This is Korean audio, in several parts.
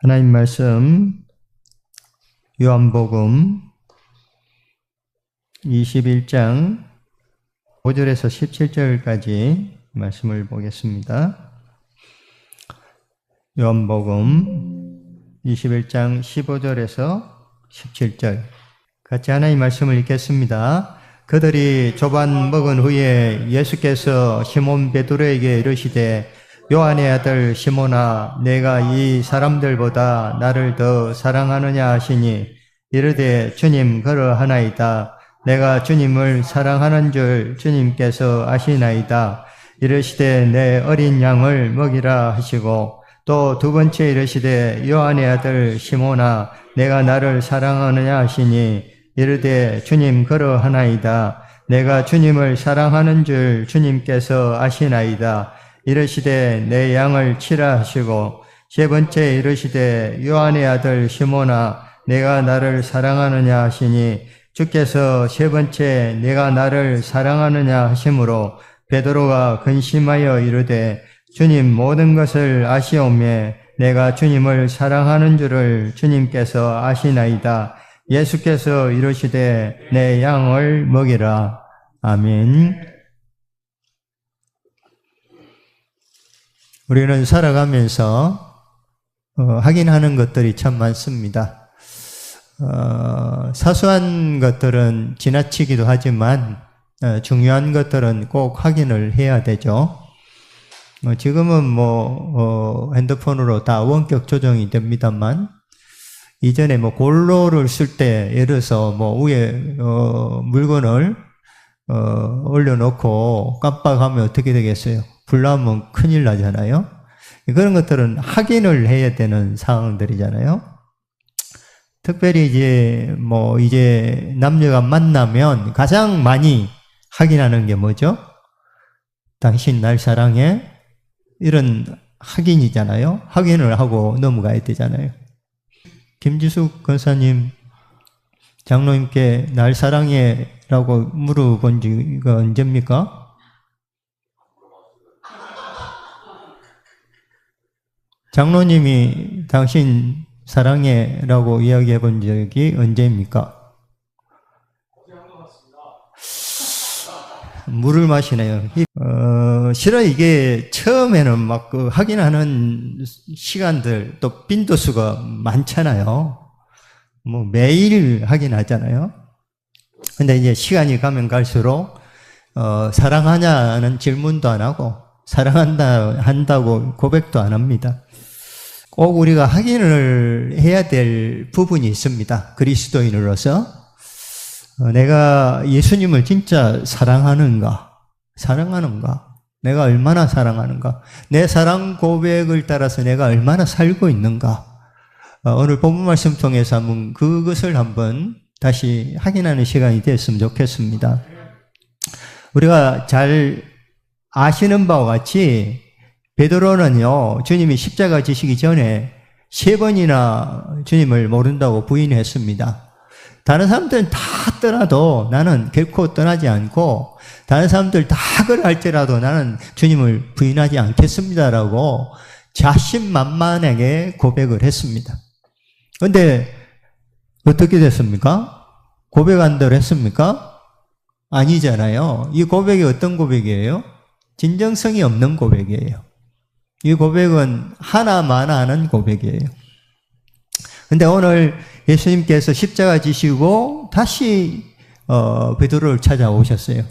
하나님 말씀 요한복음 21장 5절에서 17절까지 말씀을 보겠습니다. 요한복음 21장 15절에서 17절 같이 하나님 말씀을 읽겠습니다. 그들이 조반 먹은 후에 예수께서 시몬 베드로에게 이르시되 요한의 아들 시몬아 내가 이 사람들보다 나를 더 사랑하느냐 하시니 이르되 주님 그러하나이다. 내가 주님을 사랑하는 줄 주님께서 아시나이다. 이르시되 내 어린 양을 먹이라 하시고 또 두 번째 이르시되 요한의 아들 시몬아 내가 나를 사랑하느냐 하시니 이르되 주님 그러하나이다. 내가 주님을 사랑하는 줄 주님께서 아시나이다. 이르시되 내 양을 치라 하시고 세 번째 이르시되 요한의 아들 시몬아 내가 나를 사랑하느냐 하시니 주께서 세 번째 내가 나를 사랑하느냐 하심으로 베드로가 근심하여 이르되 주님 모든 것을 아시오매 내가 주님을 사랑하는 줄을 주님께서 아시나이다. 예수께서 이르시되 내 양을 먹이라. 아멘. 우리는 살아가면서 확인하는 것들이 참 많습니다. 사소한 것들은 지나치기도 하지만 중요한 것들은 꼭 확인을 해야 되죠. 지금은 핸드폰으로 다 원격 조정이 됩니다만 이전에 골로를 쓸 때 예를 들어서 위에 물건을 올려놓고 깜빡하면 어떻게 되겠어요? 불 나면 큰일 나잖아요. 그런 것들은 확인을 해야 되는 상황들이잖아요. 특별히 이제 남녀가 만나면 가장 많이 확인하는 게 뭐죠? 당신 날 사랑해? 이런 확인이잖아요. 확인을 하고 넘어가야 되잖아요. 김지숙 권사님, 장로님께 날 사랑해 라고 물어본 지가 언제입니까? 장로님이 당신 사랑해 라고 이야기해 본 적이 언제입니까? 물을 마시네요. 실은 이게 처음에는 확인하는 시간들 또 빈도수가 많잖아요. 매일 확인하잖아요. 근데 이제 시간이 가면 갈수록 사랑하냐는 질문도 안 하고 사랑한다고 고백도 안 합니다. 꼭 우리가 확인을 해야 될 부분이 있습니다. 그리스도인으로서 내가 예수님을 진짜 사랑하는가? 내가 얼마나 사랑하는가? 내 사랑 고백을 따라서 내가 얼마나 살고 있는가? 오늘 본문 말씀 통해서 그것을 한번 다시 확인하는 시간이 됐으면 좋겠습니다. 우리가 잘 아시는 바와 같이 베드로는요, 주님이 십자가 지시기 전에 3번이나 주님을 모른다고 부인했습니다. 다른 사람들은 다 떠나도 나는 결코 떠나지 않고, 다른 사람들 다 그럴지라도 나는 주님을 부인하지 않겠습니다라고 자신만만하게 고백을 했습니다. 그런데 어떻게 됐습니까? 고백 안 대로 했습니까? 아니잖아요. 이 고백이 어떤 고백이에요? 진정성이 없는 고백이에요. 이 고백은 하나마나 하는 고백이에요. 근데 오늘 예수님께서 십자가 지시고 다시 베드로를 찾아오셨어요.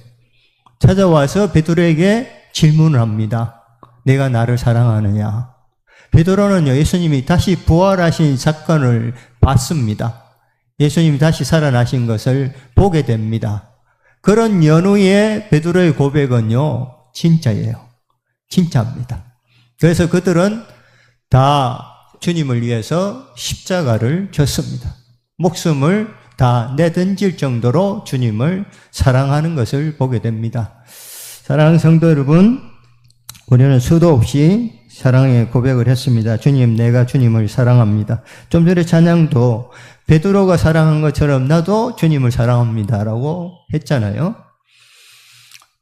찾아와서 베드로에게 질문을 합니다. 내가 나를 사랑하느냐? 베드로는요, 예수님이 다시 부활하신 사건을 봤습니다. 예수님이 다시 살아나신 것을 보게 됩니다. 그런 연후에 베드로의 고백은요, 진짜예요. 진짜입니다. 그래서 그들은 다 주님을 위해서 십자가를 졌습니다. 목숨을 다 내던질 정도로 주님을 사랑하는 것을 보게 됩니다. 사랑하는 성도 여러분, 우리는 수도 없이 사랑의 고백을 했습니다. 주님, 내가 주님을 사랑합니다. 좀 전에 찬양도 베드로가 사랑한 것처럼 나도 주님을 사랑합니다라고 했잖아요.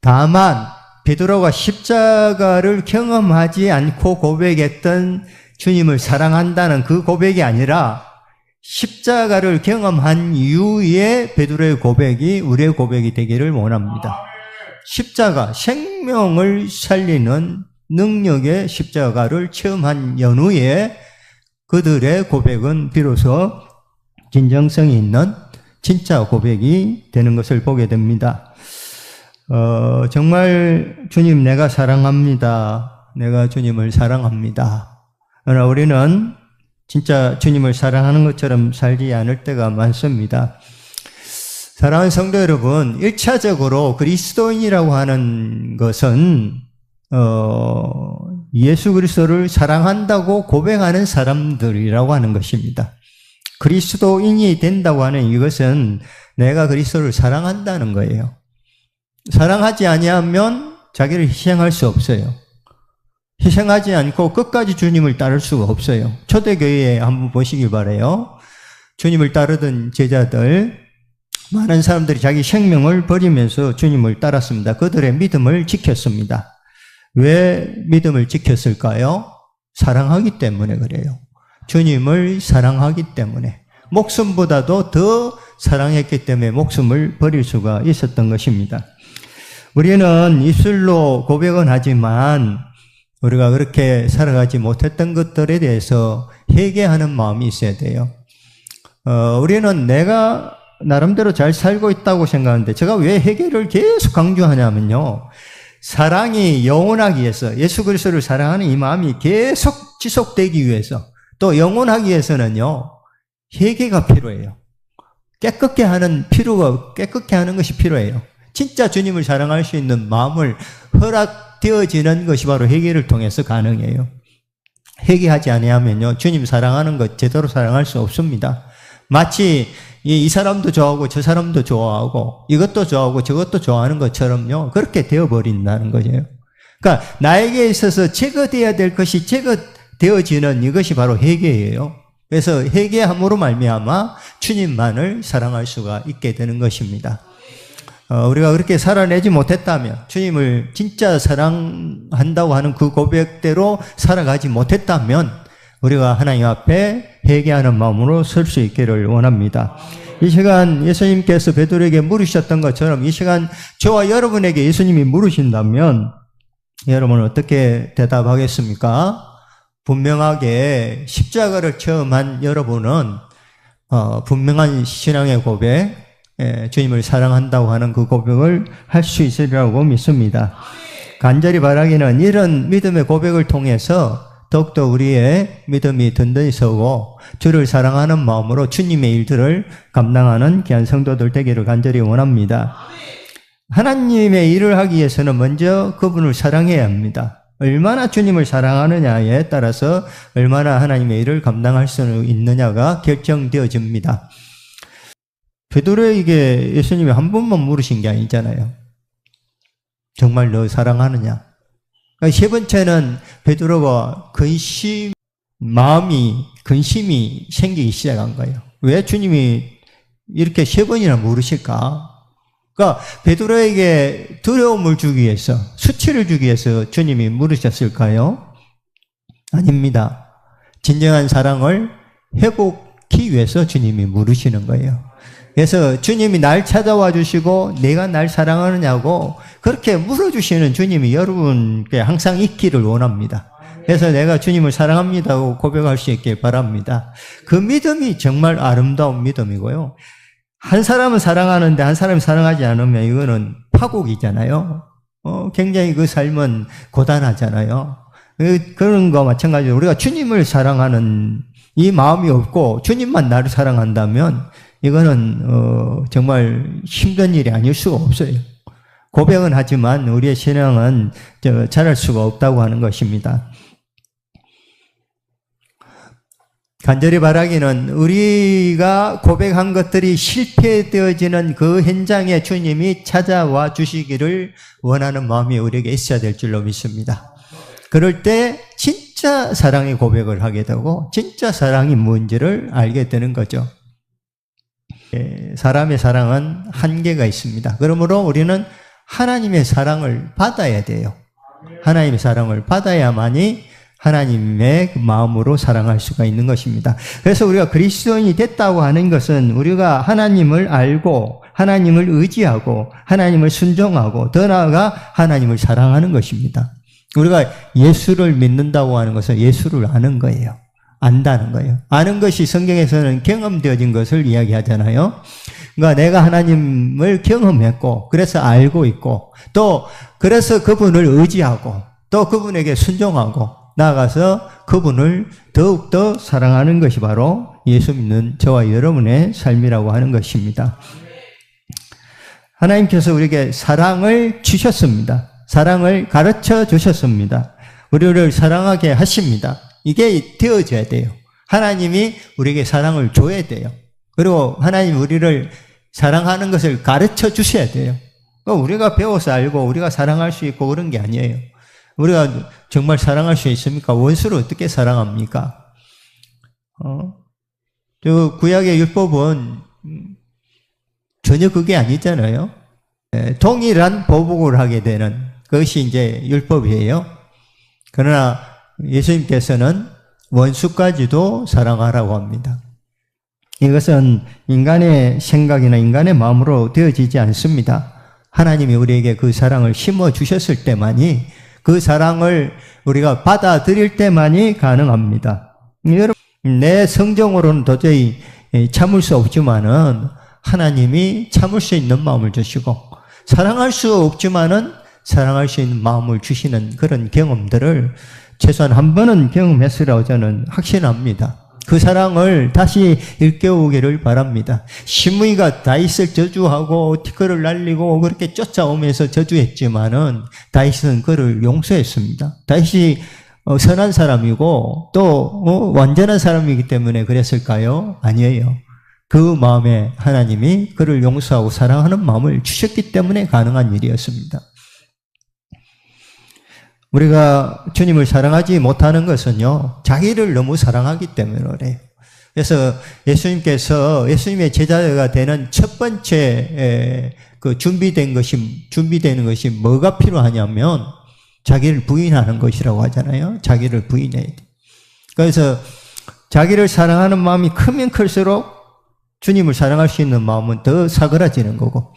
다만 베드로가 십자가를 경험하지 않고 고백했던 주님을 사랑한다는 그 고백이 아니라 십자가를 경험한 이후에 베드로의 고백이 우리의 고백이 되기를 원합니다. 십자가, 생명을 살리는 능력의 십자가를 체험한 연후에 그들의 고백은 비로소 진정성이 있는 진짜 고백이 되는 것을 보게 됩니다. 정말 주님 내가 사랑합니다. 내가 주님을 사랑합니다. 그러나 우리는 진짜 주님을 사랑하는 것처럼 살지 않을 때가 많습니다. 사랑하는 성도 여러분, 1차적으로 그리스도인이라고 하는 것은 예수 그리스도를 사랑한다고 고백하는 사람들이라고 하는 것입니다. 그리스도인이 된다고 하는 이것은 내가 그리스도를 사랑한다는 거예요. 사랑하지 아니하면 자기를 희생할 수 없어요. 희생하지 않고 끝까지 주님을 따를 수가 없어요. 초대교회에 한번 보시기 바라요. 주님을 따르던 제자들, 많은 사람들이 자기 생명을 버리면서 주님을 따랐습니다. 그들의 믿음을 지켰습니다. 왜 믿음을 지켰을까요? 사랑하기 때문에 그래요. 주님을 사랑하기 때문에. 목숨보다도 더 사랑했기 때문에 목숨을 버릴 수가 있었던 것입니다. 우리는 입술로 고백은 하지만 우리가 그렇게 살아가지 못했던 것들에 대해서 회개하는 마음이 있어야 돼요. 우리는 내가 나름대로 잘 살고 있다고 생각하는데 제가 왜 회개를 계속 강조하냐면요. 사랑이 영원하기 위해서, 예수 그리스도를 사랑하는 이 마음이 계속 지속되기 위해서, 또 영원하기 위해서는요, 회개가 필요해요. 깨끗게 하는 것이 필요해요. 진짜 주님을 사랑할 수 있는 마음을 허락되어지는 것이 바로 회개를 통해서 가능해요. 회개하지 아니하면요, 주님 사랑하는 것 제대로 사랑할 수 없습니다. 마치 이 사람도 좋아하고 저 사람도 좋아하고 이것도 좋아하고 저것도 좋아하는 것처럼요, 그렇게 되어버린다는 거예요. 그러니까 나에게 있어서 제거되어야 될 것이 제거되어지는 이것이 바로 회개예요. 그래서 회개함으로 말미암아 주님만을 사랑할 수가 있게 되는 것입니다. 우리가 그렇게 살아내지 못했다면, 주님을 진짜 사랑한다고 하는 그 고백대로 살아가지 못했다면 우리가 하나님 앞에 회개하는 마음으로 설 수 있기를 원합니다. 이 시간 예수님께서 베드로에게 물으셨던 것처럼 이 시간 저와 여러분에게 예수님이 물으신다면 여러분은 어떻게 대답하겠습니까? 분명하게 십자가를 체험한 여러분은 분명한 신앙의 고백, 주님을 사랑한다고 하는 그 고백을 할 수 있으리라고 믿습니다. 간절히 바라기는 이런 믿음의 고백을 통해서 더욱더 우리의 믿음이 든든히 서고 주를 사랑하는 마음으로 주님의 일들을 감당하는 귀한 성도들 되기를 간절히 원합니다. 하나님의 일을 하기 위해서는 먼저 그분을 사랑해야 합니다. 얼마나 주님을 사랑하느냐에 따라서 얼마나 하나님의 일을 감당할 수 있느냐가 결정되어집니다. 베드로에게 예수님이 한 번만 물으신 게 아니잖아요. 정말 너 사랑하느냐? 세 번째는 베드로가 근심이 생기기 시작한 거예요. 왜 주님이 이렇게 세 번이나 물으실까? 그러니까 베드로에게 두려움을 주기 위해서, 수치를 주기 위해서 주님이 물으셨을까요? 아닙니다. 진정한 사랑을 회복하기 위해서 주님이 물으시는 거예요. 그래서 주님이 날 찾아와 주시고 내가 날 사랑하느냐고 그렇게 물어주시는 주님이 여러분께 항상 있기를 원합니다. 그래서 내가 주님을 사랑합니다고 고백할 수 있길 바랍니다. 그 믿음이 정말 아름다운 믿음이고요. 한 사람은 사랑하는데 한 사람이 사랑하지 않으면 이거는 파국이잖아요. 굉장히 그 삶은 고단하잖아요. 그런 거와 마찬가지로 우리가 주님을 사랑하는 이 마음이 없고 주님만 나를 사랑한다면 이거는 정말 힘든 일이 아닐 수가 없어요. 고백은 하지만 우리의 신앙은 자랄 수가 없다고 하는 것입니다. 간절히 바라기는 우리가 고백한 것들이 실패되어지는 그 현장에 주님이 찾아와 주시기를 원하는 마음이 우리에게 있어야 될 줄로 믿습니다. 그럴 때 진짜 사랑의 고백을 하게 되고 진짜 사랑이 뭔지를 알게 되는 거죠. 사람의 사랑은 한계가 있습니다. 그러므로 우리는 하나님의 사랑을 받아야 돼요. 하나님의 사랑을 받아야만이 하나님의 그 마음으로 사랑할 수가 있는 것입니다. 그래서 우리가 그리스도인이 됐다고 하는 것은 우리가 하나님을 알고 하나님을 의지하고 하나님을 순종하고 더 나아가 하나님을 사랑하는 것입니다. 우리가 예수를 믿는다고 하는 것은 예수를 아는 거예요. 안다는 거예요. 아는 것이 성경에서는 경험되어진 것을 이야기하잖아요. 그러니까 내가 하나님을 경험했고 그래서 알고 있고 또 그래서 그분을 의지하고 또 그분에게 순종하고 나아가서 그분을 더욱더 사랑하는 것이 바로 예수 믿는 저와 여러분의 삶이라고 하는 것입니다. 하나님께서 우리에게 사랑을 주셨습니다. 사랑을 가르쳐 주셨습니다. 우리를 사랑하게 하십니다. 이게 되어져야 돼요. 하나님이 우리에게 사랑을 줘야 돼요. 그리고 하나님 우리를 사랑하는 것을 가르쳐 주셔야 돼요. 우리가 배워서 알고 우리가 사랑할 수 있고 그런 게 아니에요. 우리가 정말 사랑할 수 있습니까? 원수를 어떻게 사랑합니까? 저 구약의 율법은 전혀 그게 아니잖아요. 동일한 보복을 하게 되는 그것이 이제 율법이에요. 그러나 예수님께서는 원수까지도 사랑하라고 합니다. 이것은 인간의 생각이나 인간의 마음으로 되어지지 않습니다. 하나님이 우리에게 그 사랑을 심어주셨을 때만이 그 사랑을 우리가 받아들일 때만이 가능합니다. 여러분, 내 성정으로는 도저히 참을 수 없지만은 하나님이 참을 수 있는 마음을 주시고 사랑할 수 없지만은 사랑할 수 있는 마음을 주시는 그런 경험들을 최소한 한 번은 경험했으라고 저는 확신합니다. 그 사랑을 다시 일깨우기를 바랍니다. 시므이가 다윗을 저주하고 티끌을 날리고 그렇게 쫓아오면서 저주했지만은 다윗은 그를 용서했습니다. 다윗이 선한 사람이고 또 완전한 사람이기 때문에 그랬을까요? 아니에요. 그 마음에 하나님이 그를 용서하고 사랑하는 마음을 주셨기 때문에 가능한 일이었습니다. 우리가 주님을 사랑하지 못하는 것은요, 자기를 너무 사랑하기 때문에 그래요. 그래서 예수님의 제자가 되는 첫 번째 그 준비되는 것이 뭐가 필요하냐면 자기를 부인하는 것이라고 하잖아요. 자기를 부인해야 돼. 그래서 자기를 사랑하는 마음이 크면 클수록 주님을 사랑할 수 있는 마음은 더 사그라지는 거고,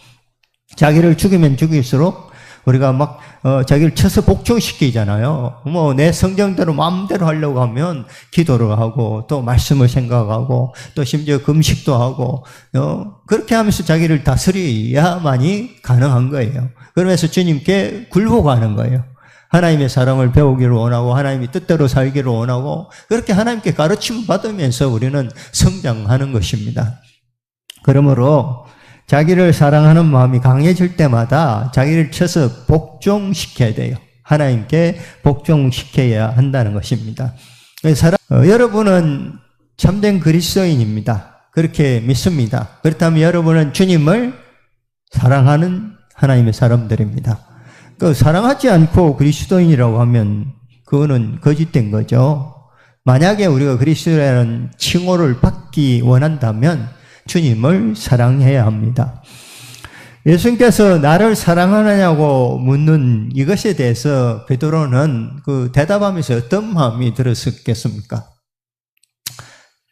자기를 죽이면 죽일수록 우리가 막 자기를 쳐서 복종시키잖아요. 뭐 내 성정대로 마음대로 하려고 하면 기도를 하고 또 말씀을 생각하고 또 심지어 금식도 하고 그렇게 하면서 자기를 다스려야만이 가능한 거예요. 그러면서 주님께 굴복하는 거예요. 하나님의 사랑을 배우기를 원하고 하나님의 뜻대로 살기를 원하고 그렇게 하나님께 가르침을 받으면서 우리는 성장하는 것입니다. 그러므로 자기를 사랑하는 마음이 강해질 때마다 자기를 쳐서 복종시켜야 돼요. 하나님께 복종시켜야 한다는 것입니다. 여러분은 참된 그리스도인입니다. 그렇게 믿습니다. 그렇다면 여러분은 주님을 사랑하는 하나님의 사람들입니다. 사랑하지 않고 그리스도인이라고 하면 그거는 거짓된 거죠. 만약에 우리가 그리스도라는 칭호를 받기 원한다면 주님을 사랑해야 합니다. 예수님께서 나를 사랑하느냐고 묻는 이것에 대해서 베드로는 그 대답하면서 어떤 마음이 들었겠습니까?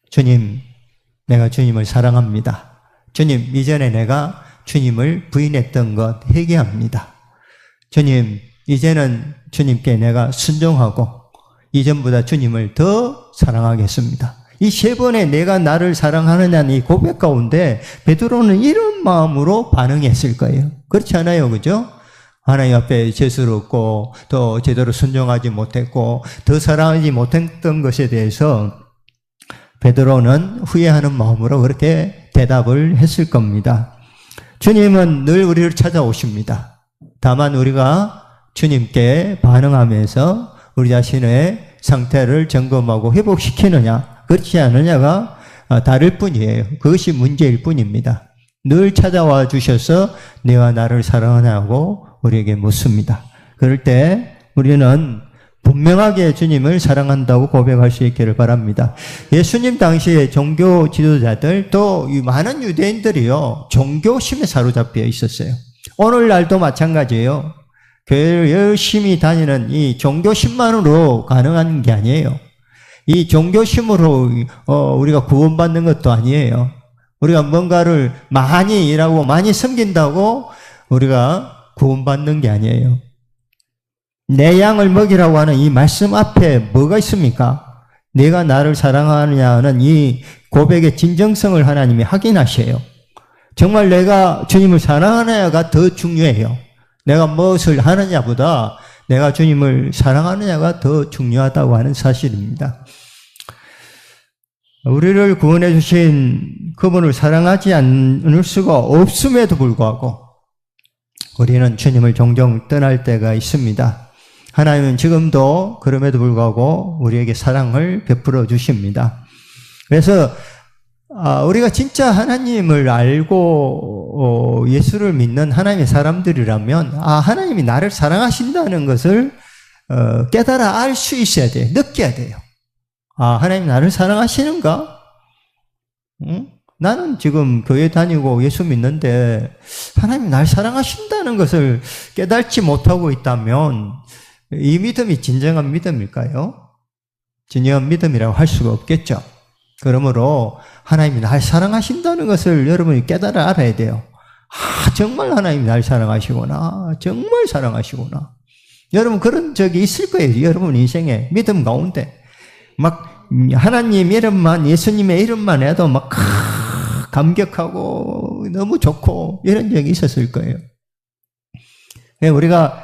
주님, 내가 주님을 사랑합니다. 주님, 이전에 내가 주님을 부인했던 것 회개합니다. 주님, 이제는 주님께 내가 순종하고 이전보다 주님을 더 사랑하겠습니다. 이 세 번의 내가 나를 사랑하느냐는 이 고백 가운데 베드로는 이런 마음으로 반응했을 거예요. 그렇지 않아요? 그죠? 하나님 앞에 죄스럽고 또 제대로 순종하지 못했고 더 사랑하지 못했던 것에 대해서 베드로는 후회하는 마음으로 그렇게 대답을 했을 겁니다. 주님은 늘 우리를 찾아오십니다. 다만 우리가 주님께 반응하면서 우리 자신의 상태를 점검하고 회복시키느냐 그렇지 않느냐가 다를 뿐이에요. 그것이 문제일 뿐입니다. 늘 찾아와 주셔서 내가 나를 사랑하냐고 우리에게 묻습니다. 그럴 때 우리는 분명하게 주님을 사랑한다고 고백할 수 있기를 바랍니다. 예수님 당시에 종교 지도자들 또 많은 유대인들이요 종교심에 사로잡혀 있었어요. 오늘날도 마찬가지예요. 교회를 열심히 다니는 이 종교심만으로 가능한 게 아니에요. 이 종교심으로 우리가 구원받는 것도 아니에요. 우리가 뭔가를 많이 일하고 많이 섬긴다고 우리가 구원받는 게 아니에요. 내 양을 먹이라고 하는 이 말씀 앞에 뭐가 있습니까? 내가 나를 사랑하느냐는 이 고백의 진정성을 하나님이 확인하셔요. 정말 내가 주님을 사랑하느냐가 더 중요해요. 내가 무엇을 하느냐보다 내가 주님을 사랑하느냐가 더 중요하다고 하는 사실입니다. 우리를 구원해 주신 그분을 사랑하지 않을 수가 없음에도 불구하고 우리는 주님을 종종 떠날 때가 있습니다. 하나님은 지금도 그럼에도 불구하고 우리에게 사랑을 베풀어 주십니다. 그래서 우리가 진짜 하나님을 알고 예수를 믿는 하나님의 사람들이라면 하나님이 나를 사랑하신다는 것을 깨달아 알 수 있어야 돼요. 느껴야 돼요. 하나님 나를 사랑하시는가? 응? 나는 지금 교회 다니고 예수 믿는데 하나님이 나를 사랑하신다는 것을 깨닫지 못하고 있다면 이 믿음이 진정한 믿음일까요? 진정한 믿음이라고 할 수가 없겠죠. 그러므로 하나님이 날 사랑하신다는 것을 여러분이 깨달아 알아야 돼요. 정말 하나님이 날 사랑하시구나. 정말 사랑하시구나. 여러분 그런 적이 있을 거예요. 여러분 인생에 믿음 가운데 막 하나님 이름만, 예수님의 이름만 해도 막 감격하고 너무 좋고 이런 적이 있었을 거예요. 우리가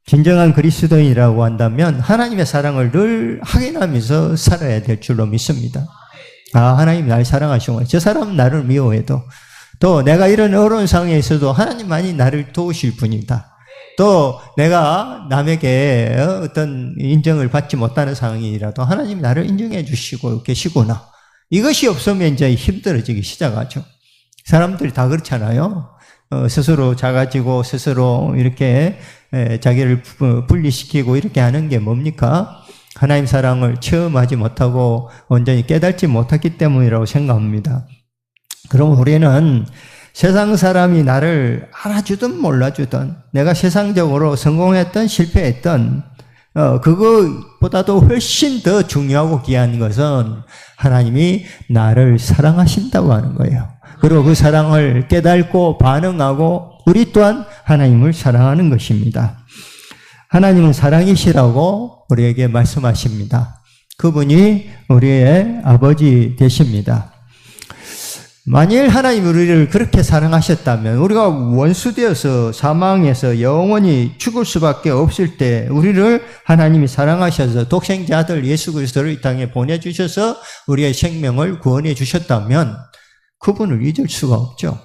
진정한 그리스도인이라고 한다면 하나님의 사랑을 늘 확인하면서 살아야 될 줄로 믿습니다. 하나님 날 사랑하시구나. 저 사람은 나를 미워해도 또 내가 이런 어려운 상황에 있어도 하나님만이 나를 도우실 분이다. 또 내가 남에게 어떤 인정을 받지 못하는 상황이라도 하나님이 나를 인정해 주시고 계시구나. 이것이 없으면 이제 힘들어지기 시작하죠. 사람들이 다 그렇잖아요. 스스로 작아지고 스스로 이렇게 자기를 분리시키고 이렇게 하는 게 뭡니까? 하나님 사랑을 체험하지 못하고 온전히 깨닫지 못했기 때문이라고 생각합니다. 그럼 우리는 세상 사람이 나를 알아주든 몰라주든 내가 세상적으로 성공했든 실패했든 그것보다도 훨씬 더 중요하고 귀한 것은 하나님이 나를 사랑하신다고 하는 거예요. 그리고 그 사랑을 깨닫고 반응하고 우리 또한 하나님을 사랑하는 것입니다. 하나님은 사랑이시라고 우리에게 말씀하십니다. 그분이 우리의 아버지 되십니다. 만일 하나님 우리를 그렇게 사랑하셨다면 우리가 원수되어서 사망해서 영원히 죽을 수밖에 없을 때 우리를 하나님이 사랑하셔서 독생자 아들 예수 그리스도를 이 땅에 보내주셔서 우리의 생명을 구원해 주셨다면 그분을 잊을 수가 없죠.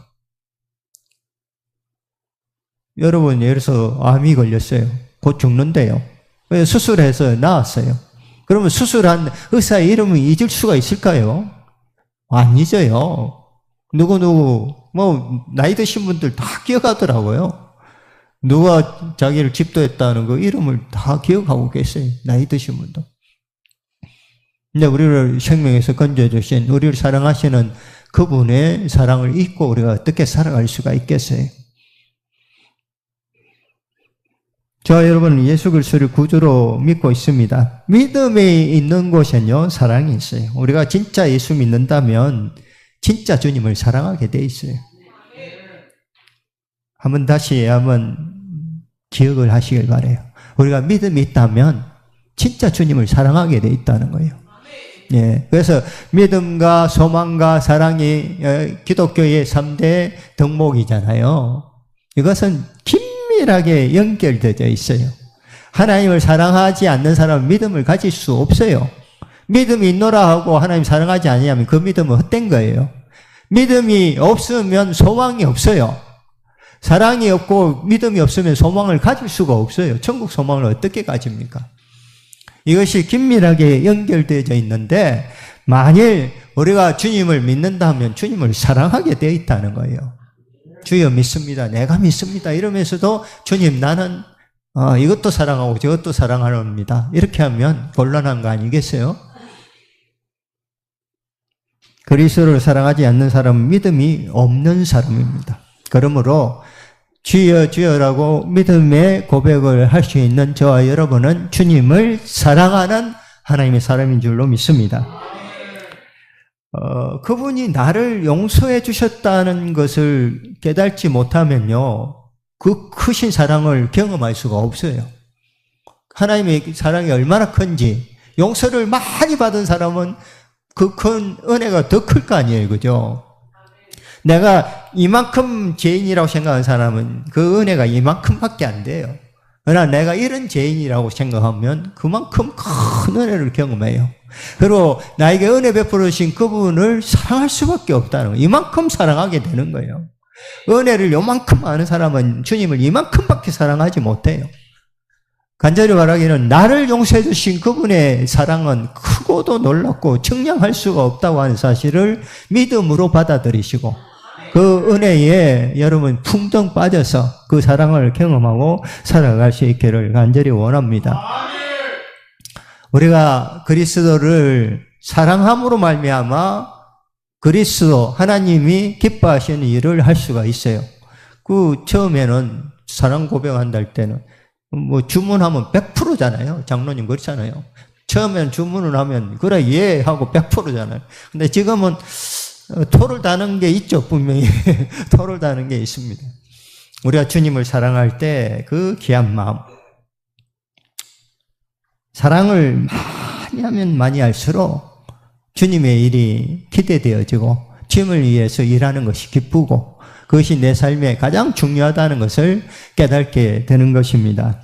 여러분 예를 들어서 암이 걸렸어요. 곧 죽는데요. 수술해서 나았어요. 그러면 수술한 의사의 이름을 잊을 수가 있을까요? 안 잊어요. 누구 나이 드신 분들 다 기억하더라고요. 누가 자기를 집도했다는 그 이름을 다 기억하고 계세요. 나이 드신 분도. 근데 우리를 생명에서 건져주신 우리를 사랑하시는 그분의 사랑을 잊고 우리가 어떻게 살아갈 수가 있겠어요? 저 여러분 예수 그리스도를 구주로 믿고 있습니다. 믿음이 있는 곳에는요 사랑이 있어요. 우리가 진짜 예수 믿는다면 진짜 주님을 사랑하게 돼 있어요. 다시 기억을 하시길 바라요. 우리가 믿음이 있다면 진짜 주님을 사랑하게 돼 있다는 거예요. 예, 그래서 믿음과 소망과 사랑이 기독교의 3대 덕목이잖아요. 이것은 긴밀하게 연결되어 있어요. 하나님을 사랑하지 않는 사람은 믿음을 가질 수 없어요. 믿음이 있노라 하고 하나님 사랑하지 않으면 그 믿음은 헛된 거예요. 믿음이 없으면 소망이 없어요. 사랑이 없고 믿음이 없으면 소망을 가질 수가 없어요. 천국 소망을 어떻게 가집니까? 이것이 긴밀하게 연결되어 있는데 만일 우리가 주님을 믿는다면 주님을 사랑하게 되어 있다는 거예요. 주여 믿습니다. 내가 믿습니다. 이러면서도 주님 나는 이것도 사랑하고 저것도 사랑합니다. 이렇게 하면 곤란한 거 아니겠어요? 그리스도를 사랑하지 않는 사람은 믿음이 없는 사람입니다. 그러므로 주여 주여라고 믿음의 고백을 할 수 있는 저와 여러분은 주님을 사랑하는 하나님의 사람인 줄로 믿습니다. 그분이 나를 용서해 주셨다는 것을 깨닫지 못하면요, 그 크신 사랑을 경험할 수가 없어요. 하나님의 사랑이 얼마나 큰지, 용서를 많이 받은 사람은 그 큰 은혜가 더 클 거 아니에요, 그죠? 내가 이만큼 죄인이라고 생각하는 사람은 그 은혜가 이만큼밖에 안 돼요. 그러나 내가 이런 죄인이라고 생각하면 그만큼 큰 은혜를 경험해요. 그리고 나에게 은혜 베풀으신 그분을 사랑할 수밖에 없다는 거예요. 이만큼 사랑하게 되는 거예요. 은혜를 요만큼 아는 사람은 주님을 이만큼밖에 사랑하지 못해요. 간절히 말하기는 나를 용서해 주신 그분의 사랑은 크고도 놀랍고 측량할 수가 없다고 하는 사실을 믿음으로 받아들이시고, 그 은혜에 여러분 풍덩 빠져서 그 사랑을 경험하고 살아갈 수 있기를 간절히 원합니다. 우리가 그리스도를 사랑함으로 말미암아 그리스도 하나님이 기뻐하시는 일을 할 수가 있어요. 그 처음에는 사랑 고백한다 할 때는 뭐 주문하면 100%잖아요. 장로님 그렇잖아요. 처음엔 주문을 하면 그래 예 하고 100%잖아요. 근데 지금은 토를 다는 게 있죠. 분명히 토를 다는 게 있습니다. 우리가 주님을 사랑할 때 그 귀한 마음, 사랑을 많이 하면 많이 할수록 주님의 일이 기대되어지고 주님을 위해서 일하는 것이 기쁘고 그것이 내 삶에 가장 중요하다는 것을 깨닫게 되는 것입니다.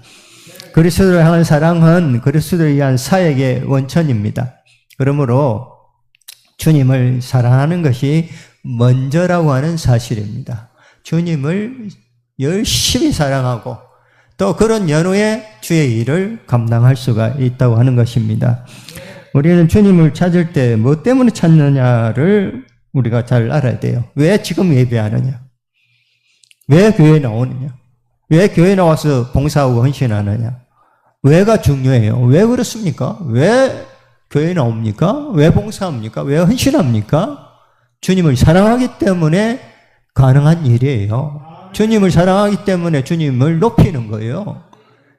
그리스도를 향한 사랑은 그리스도를 위한 사역의 원천입니다. 그러므로 주님을 사랑하는 것이 먼저라고 하는 사실입니다. 주님을 열심히 사랑하고 또 그런 연후에 주의 일을 감당할 수가 있다고 하는 것입니다. 우리는 주님을 찾을 때 뭐 때문에 찾느냐를 우리가 잘 알아야 돼요. 왜 지금 예배하느냐? 왜 교회에 나오느냐? 왜 교회에 나와서 봉사하고 헌신하느냐? 왜가 중요해요. 왜 그렇습니까? 왜 교회에 나옵니까? 왜 봉사합니까? 왜 헌신합니까? 주님을 사랑하기 때문에 가능한 일이에요. 주님을 사랑하기 때문에 주님을 높이는 거예요.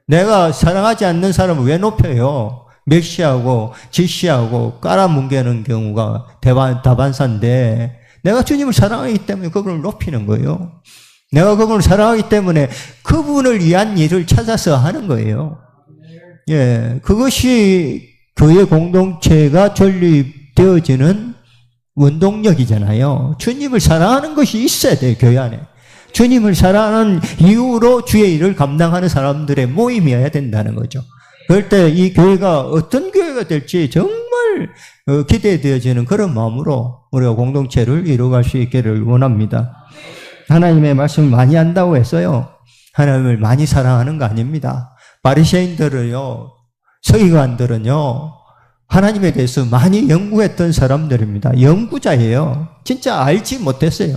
내가 사랑하지 않는 사람을 왜 높여요? 멸시하고 질시하고 깔아뭉개는 경우가 다반사인데, 내가 주님을 사랑하기 때문에 그분을 높이는 거예요. 내가 그분을 사랑하기 때문에 그분을 위한 일을 찾아서 하는 거예요. 예, 그것이 교회 공동체가 존립되어지는 원동력이잖아요. 주님을 사랑하는 것이 있어야 돼요, 교회 안에. 주님을 사랑하는 이유로 주의 일을 감당하는 사람들의 모임이어야 된다는 거죠. 그럴 때 이 교회가 어떤 교회가 될지 정말 기대되어지는 그런 마음으로 우리가 공동체를 이루어갈 수 있기를 원합니다. 하나님의 말씀을 많이 한다고 했어요. 하나님을 많이 사랑하는 거 아닙니다. 바리새인들은요, 서기관들은요, 하나님에 대해서 많이 연구했던 사람들입니다. 연구자예요. 진짜 알지 못했어요.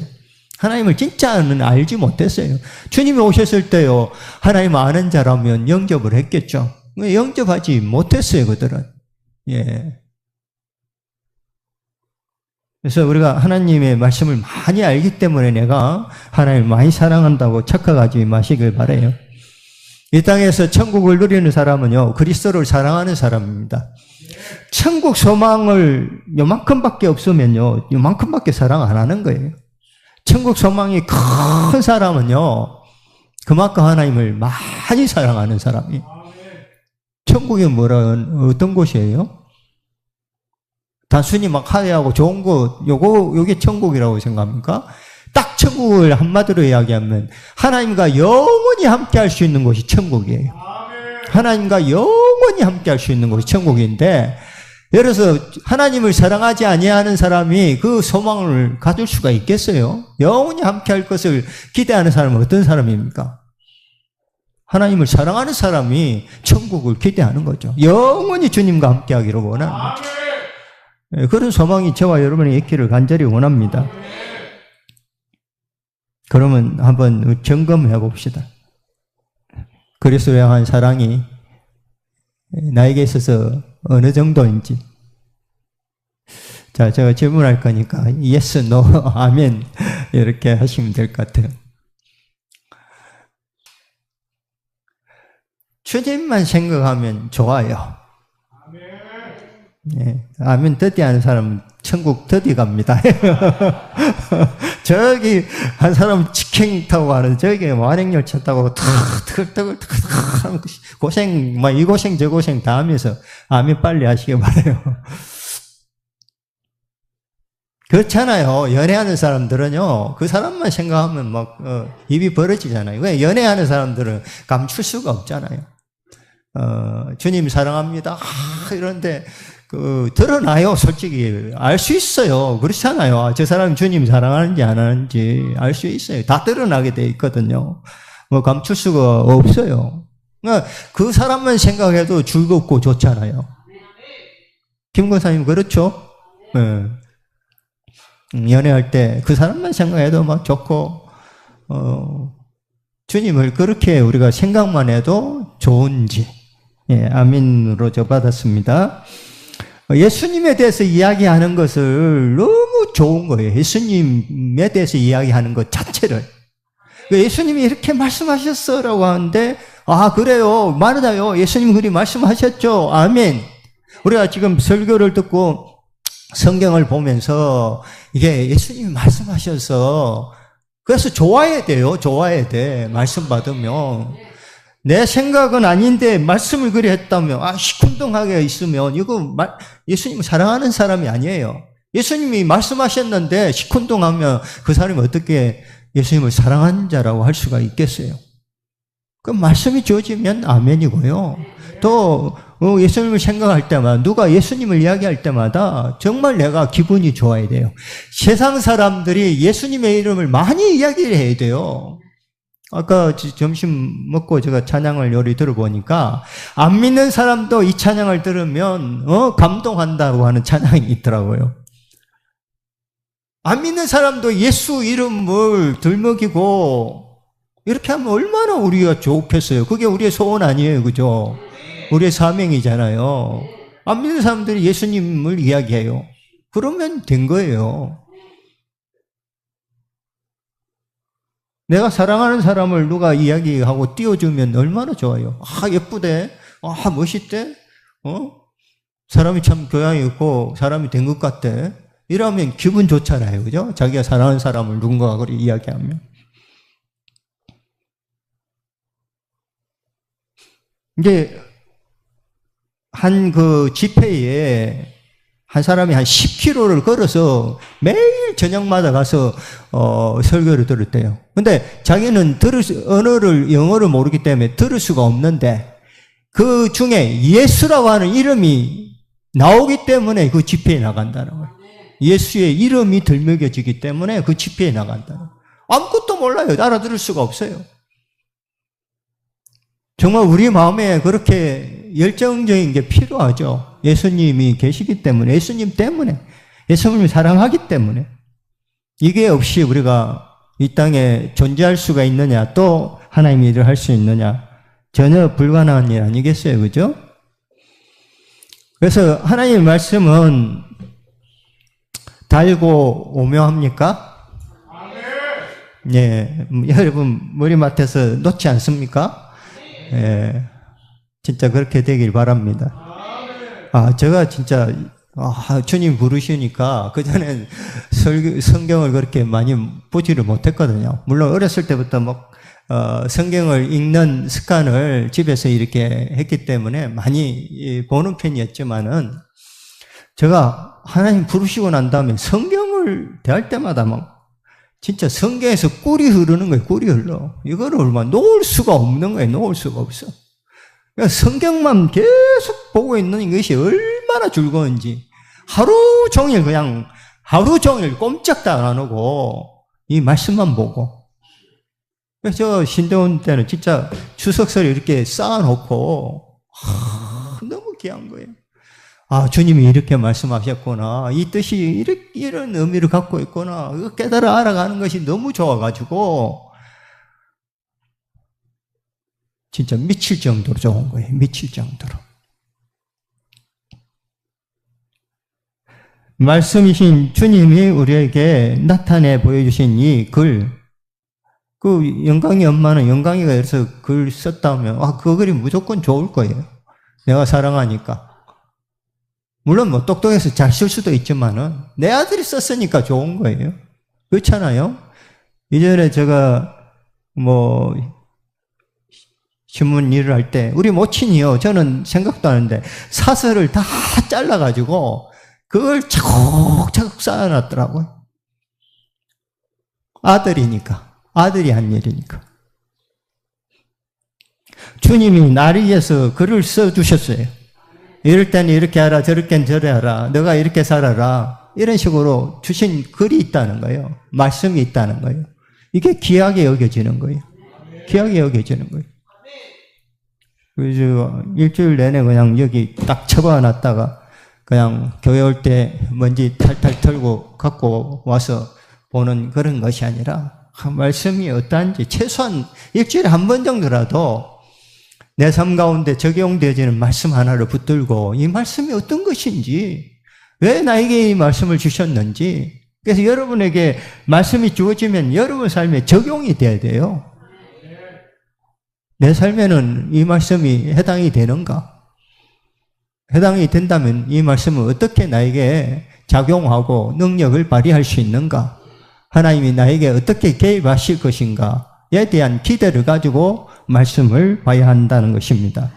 하나님을 진짜는 알지 못했어요. 주님이 오셨을 때요, 하나님 아는 자라면 영접을 했겠죠. 영접하지 못했어요, 그들은. 예. 그래서 우리가 하나님의 말씀을 많이 알기 때문에 내가 하나님을 많이 사랑한다고 착각하지 마시길 바라요. 이 땅에서 천국을 누리는 사람은요, 그리스도를 사랑하는 사람입니다. 천국 소망을 요만큼밖에 없으면요, 요만큼밖에 사랑 안 하는 거예요. 천국 소망이 큰 사람은요, 그만큼 하나님을 많이 사랑하는 사람이에요. 천국이 어떤 곳이에요? 단순히 막 화려하고 좋은 곳, 요게 천국이라고 생각합니까? 딱 천국을 한마디로 이야기하면 하나님과 영원히 함께 할 수 있는 곳이 천국이에요. 하나님과 영원히 함께 할 수 있는 곳이 천국인데, 예를 들어서 하나님을 사랑하지 아니하는 사람이 그 소망을 가질 수가 있겠어요? 영원히 함께 할 것을 기대하는 사람은 어떤 사람입니까? 하나님을 사랑하는 사람이 천국을 기대하는 거죠. 영원히 주님과 함께 하기를 원하는 거죠. 그런 소망이 저와 여러분의 있기를 간절히 원합니다. 그러면 한번 점검해 봅시다. 그리스도를 향한 사랑이 나에게 있어서 어느 정도인지. 자, 제가 질문할 거니까 yes, no, 아멘 이렇게 하시면 될 것 같아요. 주님만 생각하면 좋아요. 예, 아멘 더디 하는 사람은 천국 더디 갑니다. 저기 한 사람 직행 타고 가는 저기 완행열차 타고 탁탁탁탁 고생 막 이 고생 저 고생 다 하면서 아멘 빨리 하시기 바라요. 그렇잖아요. 연애하는 사람들은요, 그 사람만 생각하면 막 입이 벌어지잖아요. 왜 연애하는 사람들은 감출 수가 없잖아요. 주님 사랑합니다. 이런데 드러나요. 솔직히 알 수 있어요. 그렇잖아요. 저 사람이 주님 사랑하는지 안 하는지 알 수 있어요. 다 드러나게 돼 있거든요. 뭐 감출 수가 없어요. 그러니까 그 사람만 생각해도 즐겁고 좋잖아요. 김 권사님 그렇죠? 네. 연애할 때 그 사람만 생각해도 막 좋고 주님을 그렇게 우리가 생각만 해도 좋은지, 예, 아멘으로 저 받았습니다. 예수님에 대해서 이야기하는 것을 너무 좋은 거예요. 예수님에 대해서 이야기하는 것 자체를. 예수님이 이렇게 말씀하셨어라고 하는데, 아, 그래요. 맞아요. 예수님 그리 말씀하셨죠. 아멘. 우리가 지금 설교를 듣고 성경을 보면서 이게 예수님이 말씀하셔서 그래서 좋아야 돼요. 좋아야 돼. 말씀 받으면. 내 생각은 아닌데 말씀을 그리 했다면, 시큰둥하게 있으면 이거 예수님을 사랑하는 사람이 아니에요. 예수님이 말씀하셨는데 시큰둥하면 그 사람이 어떻게 예수님을 사랑하는 자라고 할 수가 있겠어요? 그 말씀이 주어지면 아멘이고요. 또 예수님을 생각할 때마다, 누가 예수님을 이야기할 때마다 정말 내가 기분이 좋아야 돼요. 세상 사람들이 예수님의 이름을 많이 이야기를 해야 돼요. 아까 점심 먹고 제가 찬양을 요리 들어보니까 안 믿는 사람도 이 찬양을 들으면 감동한다고 하는 찬양이 있더라고요. 안 믿는 사람도 예수 이름을 들먹이고 이렇게 하면 얼마나 우리가 좋겠어요. 그게 우리의 소원 아니에요. 그죠? 우리의 사명이잖아요. 안 믿는 사람들이 예수님을 이야기해요. 그러면 된 거예요. 내가 사랑하는 사람을 누가 이야기하고 띄워주면 얼마나 좋아요. 예쁘대. 멋있대. 사람이 참 교양이 있고 사람이 된 것 같대. 이러면 기분 좋잖아요. 그죠? 자기가 사랑하는 사람을 누군가가 그렇게 이야기하면. 이제 한 그 집회에 한 사람이 한 10km를 걸어서 매일 저녁마다 가서 설교를 들었대요. 근데 자기는 언어를 영어를 모르기 때문에 들을 수가 없는데 그 중에 예수라고 하는 이름이 나오기 때문에 그 집회에 나간다는 거예요. 예수의 이름이 들먹여지기 때문에 그 집회에 나간다는 거예요. 아무것도 몰라요. 알아들을 수가 없어요. 정말 우리 마음에 그렇게 열정적인 게 필요하죠. 예수님이 계시기 때문에, 예수님 때문에, 예수님을 사랑하기 때문에. 이게 없이 우리가 이 땅에 존재할 수가 있느냐, 또 하나님의 일을 할 수 있느냐, 전혀 불가능한 일 아니겠어요, 그죠? 그래서 하나님의 말씀은 달고 오묘합니까? 예, 여러분 머리맡에서 놓지 않습니까? 예, 진짜 그렇게 되길 바랍니다. 제가 진짜 주님 부르시니까 그전엔 성경을 그렇게 많이 보지를 못했거든요. 물론 어렸을 때부터 막 성경을 읽는 습관을 집에서 이렇게 했기 때문에 많이 보는 편이었지만은 제가 하나님 부르시고 난 다음에 성경을 대할 때마다 막 진짜 성경에서 꿀이 흐르는 거예요. 꿀이 흘러. 이거를 얼마 놓을 수가 없는 거예요. 놓을 수가 없어. 그러니까 성경만 계속 보고 있는 것이 얼마나 즐거운지 하루 종일 꼼짝도 안 하고 이 말씀만 보고. 그래서 신대원 때는 진짜 추석설 이렇게 쌓아놓고 너무 귀한 거예요. 주님이 이렇게 말씀하셨구나. 이 뜻이 이런 의미를 갖고 있구나. 이거 깨달아 알아가는 것이 너무 좋아가지고 진짜 미칠 정도로 좋은 거예요. 미칠 정도로. 말씀이신 주님이 우리에게 나타내 보여주신 이 글, 그 영광이 엄마는 영광이가 여기서 글 썼다면 그 글이 무조건 좋을 거예요. 내가 사랑하니까. 물론 뭐 똑똑해서 잘 쓸 수도 있지만은 내 아들이 썼으니까 좋은 거예요. 그렇잖아요. 이전에 제가 뭐 신문 일을 할 때 우리 모친이요. 저는 생각도 안 했는데 사설을 다 잘라가지고 그걸 차곡차곡 쌓아놨더라고요. 아들이 한 일이니까. 주님이 나를 위해서 글을 써주셨어요. 이럴 때는 이렇게 하라, 저럴 땐 저래 하라, 너가 이렇게 살아라. 이런 식으로 주신 글이 있다는 거예요. 말씀이 있다는 거예요. 이게 귀하게 여겨지는 거예요. 귀하게 여겨지는 거예요. 그래서 일주일 내내 그냥 여기 딱 처박아놨다가 그냥 교회 올 때 먼지 탈탈 털고 갖고 와서 보는 그런 것이 아니라 말씀이 어떠한지 최소한 일주일에 한 번 정도라도 내 삶 가운데 적용되어지는 말씀 하나를 붙들고 이 말씀이 어떤 것인지, 왜 나에게 이 말씀을 주셨는지, 그래서 여러분에게 말씀이 주어지면 여러분 삶에 적용이 돼야 돼요. 내 삶에는 이 말씀이 해당이 되는가? 해당이 된다면 이 말씀은 어떻게 나에게 작용하고 능력을 발휘할 수 있는가? 하나님이 나에게 어떻게 개입하실 것인가에 대한 기대를 가지고 말씀을 봐야 한다는 것입니다.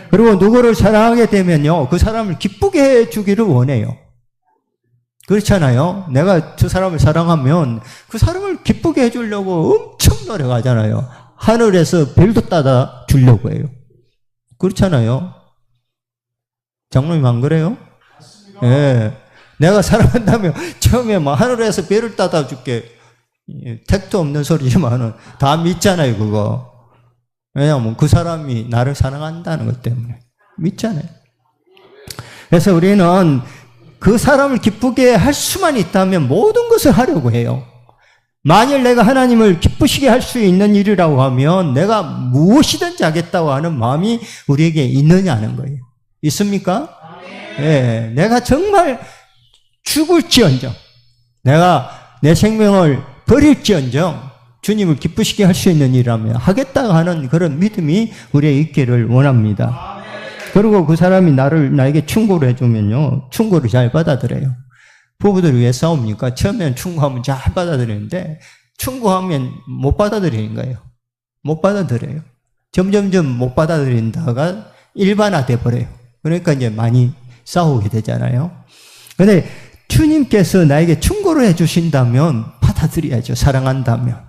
그리고 누구를 사랑하게 되면요, 그 사람을 기쁘게 해주기를 원해요. 그렇잖아요. 내가 저 사람을 사랑하면 그 사람을 기쁘게 해주려고 엄청 노력하잖아요. 하늘에서 별도 따다 주려고 해요. 그렇잖아요. 장로님 안 그래요? 예. 네. 내가 사랑한다면 처음에 막 하늘에서 별을 따다 줄게. 택도 없는 소리지만은 다 믿잖아요, 그거. 왜냐하면 그 사람이 나를 사랑한다는 것 때문에. 믿잖아요. 그래서 우리는 그 사람을 기쁘게 할 수만 있다면 모든 것을 하려고 해요. 만일 내가 하나님을 기쁘시게 할 수 있는 일이라고 하면 내가 무엇이든지 하겠다고 하는 마음이 우리에게 있느냐는 거예요. 있습니까? 예, 내가 정말 죽을지언정, 내가 내 생명을 버릴지언정 주님을 기쁘시게 할 수 있는 일이라면 하겠다고 하는 그런 믿음이 우리에 있기를 원합니다. 그리고 그 사람이 나에게 충고를 해주면요, 충고를 잘 받아들여요. 부부들이 왜 싸웁니까? 처음에는 충고하면 잘 받아들이는데 충고하면 못 받아들이는 거예요. 못 받아들여요. 점점점 못 받아들인다가 일반화돼 버려요. 그러니까 이제 많이 싸우게 되잖아요. 그런데 주님께서 나에게 충고를 해주신다면 받아들여야죠. 사랑한다면.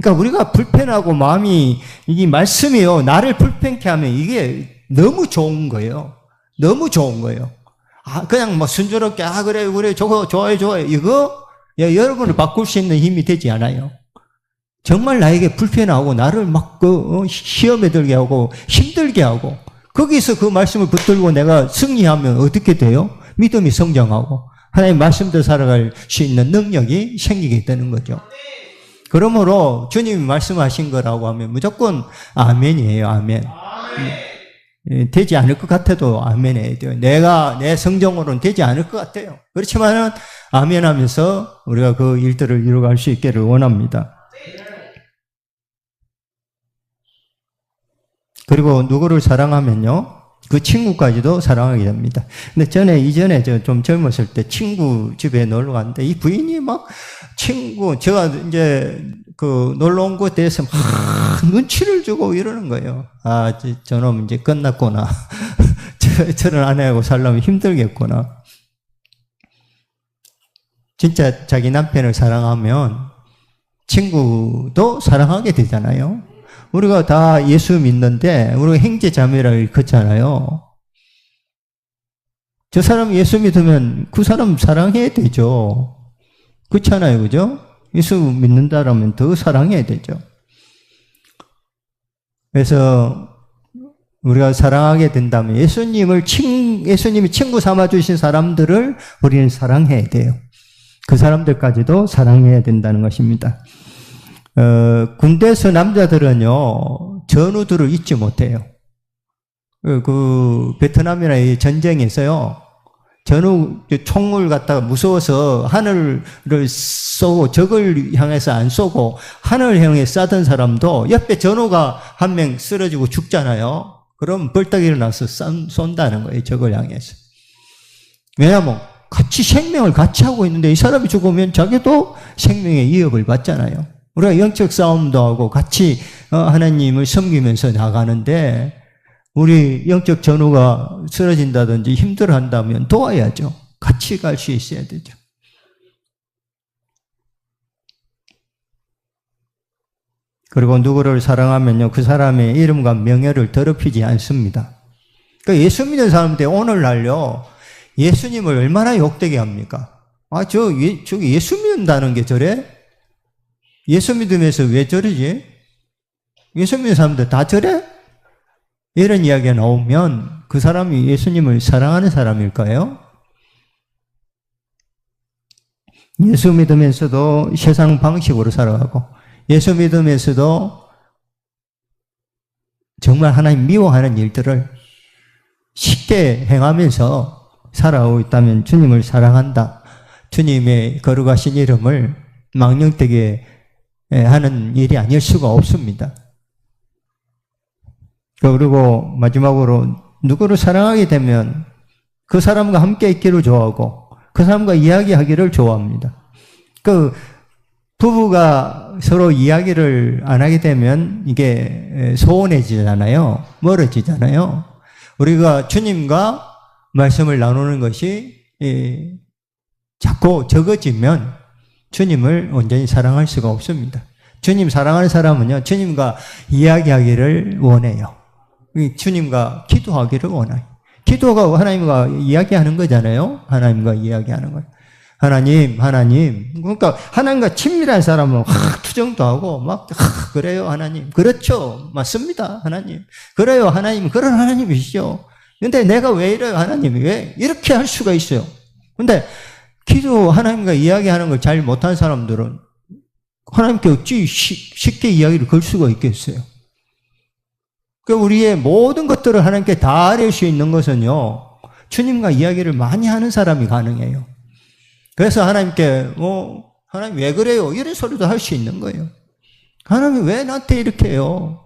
그러니까 우리가 불편하고 마음이, 이 말씀이요, 나를 불편케 하면 이게 너무 좋은 거예요. 너무 좋은 거예요. 그냥 뭐 순조롭게, 그래, 저거 좋아요. 이거 여러분을 바꿀 수 있는 힘이 되지 않아요. 정말 나에게 불편하고 나를 막 시험에 들게 하고 힘들게 하고 거기서 그 말씀을 붙들고 내가 승리하면 어떻게 돼요? 믿음이 성장하고 하나님 말씀대로 살아갈 수 있는 능력이 생기게 되는 거죠. 그러므로 주님이 말씀하신 거라고 하면 무조건 아멘이에요. 아멘. 되지 않을 것 같아도 아멘 해야 돼요. 내 성정으로는 되지 않을 것 같아요. 그렇지만은 아멘 하면서 우리가 그 일들을 이루어갈 수 있기를 원합니다. 그리고 누구를 사랑하면요, 그 친구까지도 사랑하게 됩니다. 근데 이전에 좀 젊었을 때 친구 집에 놀러 갔는데 이 부인이 막 제가 이제 그 놀러 온 것에 대해서 막 눈치를 주고 이러는 거예요. 저놈 이제 끝났구나. 저런 아내하고 살려면 힘들겠구나. 진짜 자기 남편을 사랑하면 친구도 사랑하게 되잖아요. 우리가 다 예수 믿는데 우리가 형제자매라고 일컫잖아요. 저 사람 예수 믿으면 그 사람 사랑해야 되죠. 그렇잖아요. 그죠? 예수 믿는다라면 더 사랑해야 되죠. 그래서 우리가 사랑하게 된다면 예수님이 친구 삼아주신 사람들을 우리는 사랑해야 돼요. 그 사람들까지도 사랑해야 된다는 것입니다. 군대에서 남자들은요, 전우들을 잊지 못해요. 베트남이나 이 전쟁에서요, 전후 총을 갖다가 무서워서 하늘을 쏘고 적을 향해서 안 쏘고 하늘을 향해 쐈던 사람도 옆에 전우가 한 명 쓰러지고 죽잖아요. 그럼 벌떡 일어나서 쏜다는 거예요. 적을 향해서. 왜냐하면 같이 생명을 같이 하고 있는데 이 사람이 죽으면 자기도 생명의 위협을 받잖아요. 우리가 영적 싸움도 하고 같이 하나님을 섬기면서 나가는데 우리 영적 전우가 쓰러진다든지 힘들어한다면 도와야죠. 같이 갈 수 있어야 되죠. 그리고 누구를 사랑하면요, 그 사람의 이름과 명예를 더럽히지 않습니다. 그러니까 예수 믿는 사람들 오늘날요, 예수님을 얼마나 욕되게 합니까? 저기 예수 믿는다는 게 저래? 예수 믿으면서 왜 저러지? 예수 믿는 사람들 다 저래? 이런 이야기가 나오면 그 사람이 예수님을 사랑하는 사람일까요? 예수 믿으면서도 세상 방식으로 살아가고 예수 믿으면서도 정말 하나님 미워하는 일들을 쉽게 행하면서 살아오고 있다면 주님을 사랑한다. 주님의 거룩하신 이름을 망령되게 하는 일이 아닐 수가 없습니다. 그리고 마지막으로 누구를 사랑하게 되면 그 사람과 함께 있기를 좋아하고 그 사람과 이야기하기를 좋아합니다. 그 부부가 서로 이야기를 안 하게 되면 이게 소원해지잖아요. 멀어지잖아요. 우리가 주님과 말씀을 나누는 것이 자꾸 적어지면 주님을 온전히 사랑할 수가 없습니다. 주님 사랑하는 사람은요, 주님과 이야기하기를 원해요. 주님과 기도하기를 원해요. 기도가 하나님과 이야기하는 거잖아요. 하나님과 이야기하는 거예요. 하나님. 그러니까 하나님과 친밀한 사람은 투정도 하고 그래요 하나님. 그렇죠. 맞습니다 하나님. 그래요 하나님. 그런 하나님이시죠. 근데 내가 왜 이래요 하나님. 왜 이렇게 할 수가 있어요. 근데 기도 하나님과 이야기하는 걸 잘 못한 사람들은 하나님께 어찌 쉽게 이야기를 걸 수가 있겠어요. 그러니까 우리의 모든 것들을 하나님께 다 아뢰 수 있는 것은요, 주님과 이야기를 많이 하는 사람이 가능해요. 그래서 하나님께 하나님 왜 그래요? 이런 소리도 할 수 있는 거예요. 하나님 왜 나한테 이렇게 해요?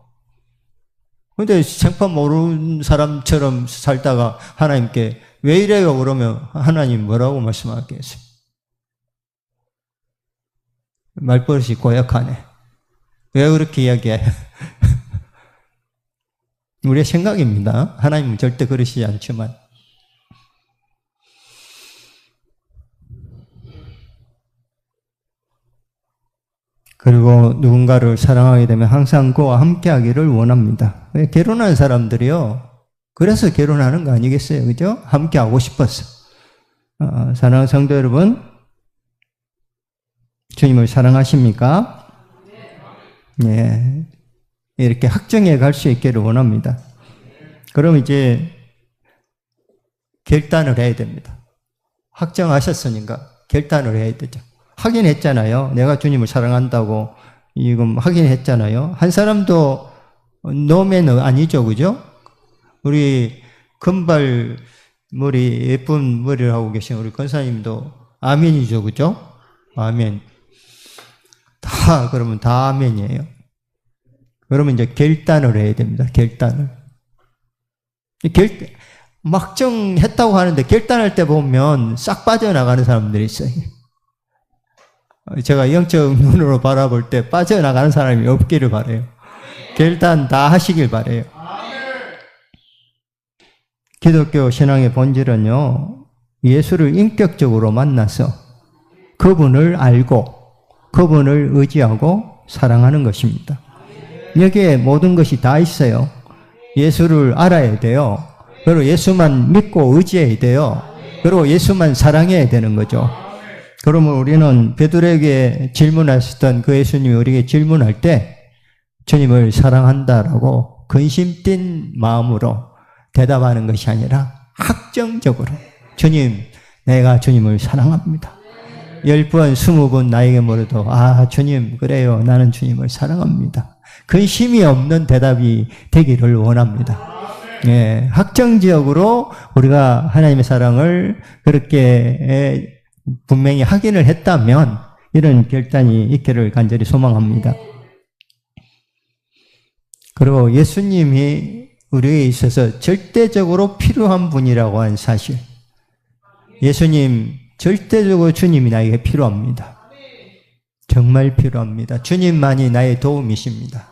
근데 생판 모르는 사람처럼 살다가 하나님께 왜 이래요? 그러면 하나님 뭐라고 말씀하겠어요? 말버릇이 고약하네. 왜 그렇게 이야기해? 우리의 생각입니다. 하나님은 절대 그러시지 않지만. 그리고 누군가를 사랑하게 되면 항상 그와 함께 하기를 원합니다. 결혼한 사람들이요, 그래서 결혼하는 거 아니겠어요? 그죠? 함께 하고 싶어서. 사랑하는 성도 여러분, 주님을 사랑하십니까? 네. 이렇게 확정해 갈 수 있기를 원합니다. 그럼 이제 결단을 해야 됩니다. 확정하셨으니까 결단을 해야 되죠. 확인했잖아요. 내가 주님을 사랑한다고 이건 확인했잖아요. 한 사람도 노매는 아니죠, 그죠? 우리 금발 머리 예쁜 머리를 하고 계신 우리 권사님도 아멘이죠, 그죠? 아멘. 그러면 다 아멘이에요. 그러면 이제 결단을 해야 됩니다. 결단을. 막정했다고 하는데 결단할 때 보면 싹 빠져나가는 사람들이 있어요. 제가 영적 눈으로 바라볼 때 빠져나가는 사람이 없기를 바라요. 결단 다 하시길 바라요. 기독교 신앙의 본질은요, 예수를 인격적으로 만나서 그분을 알고 그분을 의지하고 사랑하는 것입니다. 여기에 모든 것이 다 있어요. 예수를 알아야 돼요. 그리고 예수만 믿고 의지해야 돼요. 그리고 예수만 사랑해야 되는 거죠. 그러면 우리는 베드로에게 질문하셨던 그 예수님이 우리에게 질문할 때 주님을 사랑한다라고 근심 띈 마음으로 대답하는 것이 아니라 확정적으로 주님, 내가 주님을 사랑합니다. 10번, 20번 나에게 물어도 주님 그래요. 나는 주님을 사랑합니다. 근심이 없는 대답이 되기를 원합니다. 예, 확정지역으로 우리가 하나님의 사랑을 그렇게 분명히 확인을 했다면 이런 결단이 있기를 간절히 소망합니다. 그리고 예수님이 우리에 있어서 절대적으로 필요한 분이라고 하는 사실. 예수님, 절대적으로 주님이 나에게 필요합니다. 정말 필요합니다. 주님만이 나의 도움이십니다.